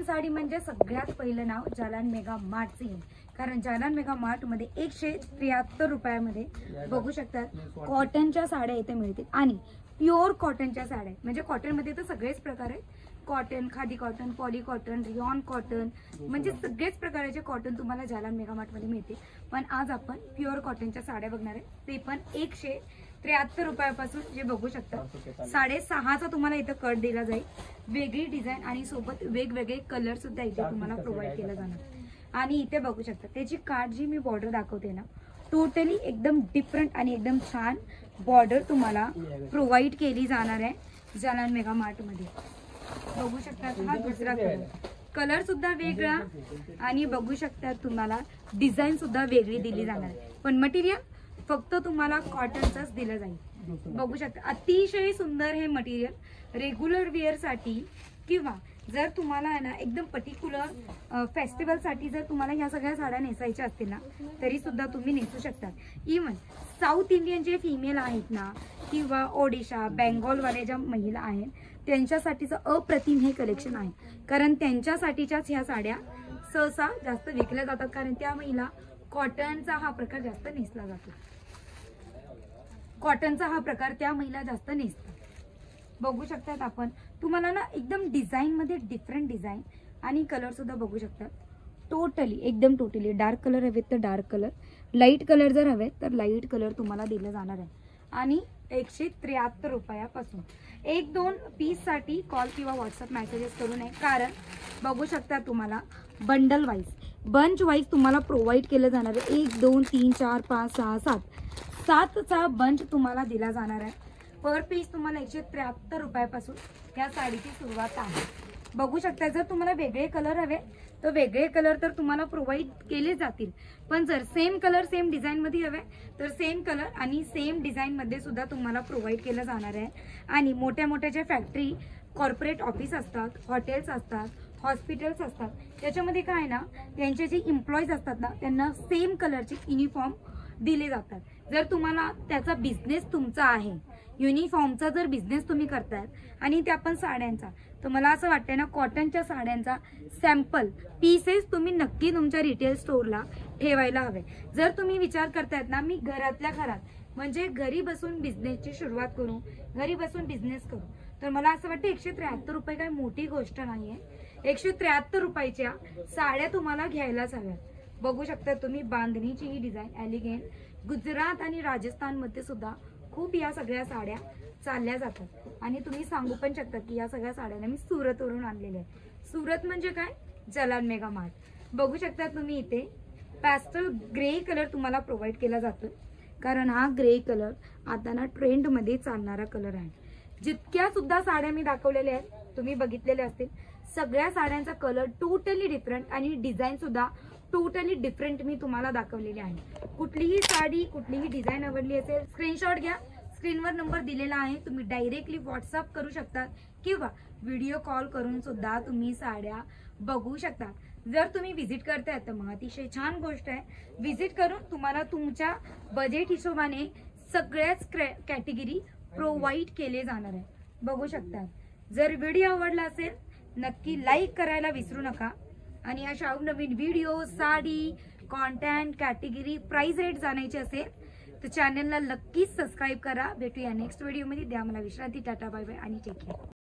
साडी म्हणजे सगळ्यात पहिलं नाव जालान मेगा मार्टचं येईल, कारण जालान मेगा मार्ट मध्ये 173 रुपयामध्ये बघू शकतात कॉटनच्या साड्या इथे मिळतील आणि प्युअर कॉटनच्या साड्या, म्हणजे कॉटन मध्ये तर सगळेच प्रकार आहेत, cotton, khadi cotton, poly cotton, rayon cotton, म्हणजे सगळेच प्रकारचे कॉटन तुम्हाला जालान मेगा मार्ट मध्ये मिळते। पण आज आपण प्युअर कॉटनच्या साड्या बघणार आहे, ते पण 173 रुपयापासून, जे बघू शकता 6.5चा तुम्हाला इथं कट दिला जाईल, वेगळी डिझाईन आणि सोबत वेगवेगळे कलर सुद्धा इथे तुम्हाला प्रोव्हाइड केला जाणार। आणि इथे बघू शकता त्याची कार्ड जी मी बॉर्डर दाखवते ना, टोटली एकदम डिफरंट आणि एकदम छान बॉर्डर तुम्हाला प्रोव्हाइड केली जाणार आहे जालान मेगा मार्ट मध्ये। बघू शकता हा दुसरा कलर सुद्धा वेगळा आणि बघू शकता तुम्हाला डिझाईन सुद्धा वेगळी दिली जाणार आहे, पण मटेरियल फक्त तुम्हाला कॉटनचंच दिलं जाईल। बघू शकता अतिशय सुंदर हे मटेरियल रेग्युलर वेअर साठी किंवा जर तुम्हाला आहे ना एकदम पर्टिक्युलर फेस्टिवल साठी जर तुम्हाला ह्या सगळ्या साड्या नेसायच्या असतील ना, तरी सुद्धा तुम्ही नेसू शकता। इवन साऊथ इंडियन जे फिमेल आहेत ना किंवा ओडिशा बेंगॉलवाले ज्या महिला आहेत त्यांच्यासाठीचं अप्रतिम हे कलेक्शन आहे, कारण त्यांच्यासाठीच्याच ह्या साड्या सहसा जास्त विकल्या जातात, कारण त्या महिला कॉटनचा हा प्रकार जास्त नेसला जातो, कॉटनचा हा प्रकार त्या महिला जास्त नेसतात। बघू शकतात आपण तुम्हाला ना एकदम डिझाईन मध्ये डिफरंट डिझाईन आणि कलर सुद्धा बघू शकतात, टोटली एकदम टोटली डार्क कलर हवेत तर डार्क कलर, लाईट कलर जर हवेत तर लाईट कलर तुम्हाला दिले जाणार आहे। आणि 173 रुपयापासून 1-2 पीस साठी कॉल किंवा व्हॉट्सअप मेसेजेस करू नये, कारण बघू शकता तुम्हाला बंडल वाईज बंच वाईज तुम्हाला प्रोव्हाइड केलं जाणार आहे। 1 2 3 4 5 6 7चा बंच तुम्हाला दिला जाणार आहे। पर पीस तुम्हाला 173 रुपयापासून या साडीची सुरुवात आहे। बघू शकता जर तुम्हाला वेगळे कलर हवे तर वेगळे कलर तर तुम्हाला प्रोव्हाइड केले जातील, पण जर सेम कलर सेम डिझाईन मध्ये हवे तर सेम कलर आणि सेम डिझाईन मध्ये सुद्धा तुम्हाला प्रोव्हाइड केलं जाणार आहे। आणि मोठ्या मोठ्या ज्या फॅक्टरी कॉर्पोरेट ऑफिस असतात, हॉटेल्स असतात, हॉस्पिटल्स असतात, त्याच्यामध्ये काय आहे ना त्यांचे जे एम्प्लॉईज असतात ना त्यांना सेम कलरचे युनिफॉर्म दिले जातात। जर तुम्हाला त्याचा बिझनेस तुमचा आहे, युनिफॉर्मचा जर बिझनेस तुम्ही करताय आणि त्या पण साड्यांचा, तर मला असं वाटतंय ना कॉटनच्या साड्यांचा सॅम्पल पीसेस तुम्ही नक्की तुमच्या रिटेल स्टोअरला ठेवायला हवे। जर तुम्ही विचार करतायत ना मी घरातल्या घरात म्हणजे घरी बसून बिझनेसची सुरुवात करू, घरी बसून बिझनेस करू, तर मला असं वाटतं 173 रुपये काही मोठी गोष्ट नाहीये। 173 रुपयाच्या साड्या तुम्हाला घ्यायलाच हव्यात। बघू शकता तुम्ही बांधणीची ही डिझाईन एलिगेंट, गुजरात आणि राजस्थान मध्ये सुद्धा खूप या सगळ्या साड्या चालल्या जातात आणि तुम्ही सांगू पण शकता की या सगळ्या साड्यांना मी सुरतवरून आणलेल्या आहे। सुरत म्हणजे काय, जालान मेगा मार्ट। बघू शकता तुम्ही इथे पॅस्टल ग्रे कलर तुम्हाला प्रोव्हाइड केला जातो, कारण हा ग्रे कलर आता ना ट्रेंड मध्ये चालणारा कलर आहे। जितक्या सुद्धा साड्या मी दाखवलेल्या आहेत तुम्ही बघितलेल्या असतील, सगळ्या साड्यांचा कलर टोटली डिफरंट आणि डिझाईन सुद्धा टोटली डिफरंट मी तुम्हाला दाखवलेली आहे। कुठलीही साडी कुठलीही डिझाईन आवडली असेल स्क्रीनशॉट घ्या, स्क्रीनवर नंबर दिलेला आहे, तुम्ही डायरेक्टली व्हॉट्सअप करू शकता किंवा व्हिडिओ कॉल करून सुद्धा तुम्ही साड्या बघू शकता। जर तुम्ही विजिट करताय तर मग अतिशय छान गोष्ट आहे, विजिट करून तुम्हाला तुमच्या बजेट हिशोबाने सगळ्याच कॅटेगरी प्रोव्हाइड केले जाणार आहे। बघू शकता जर व्हिडिओ आवडला असेल नक्की लाईक करायला विसरू नका आणि अशा नवीन video, sari, content, category, price rate जाणायचे असेल तर चॅनलला नक्कीच सबस्क्राईब करा। भेटूया नेक्स्ट व्हिडिओ मध्ये, द्या मला विश्रांती, टाटा बाय बाय आणि टेक केअर।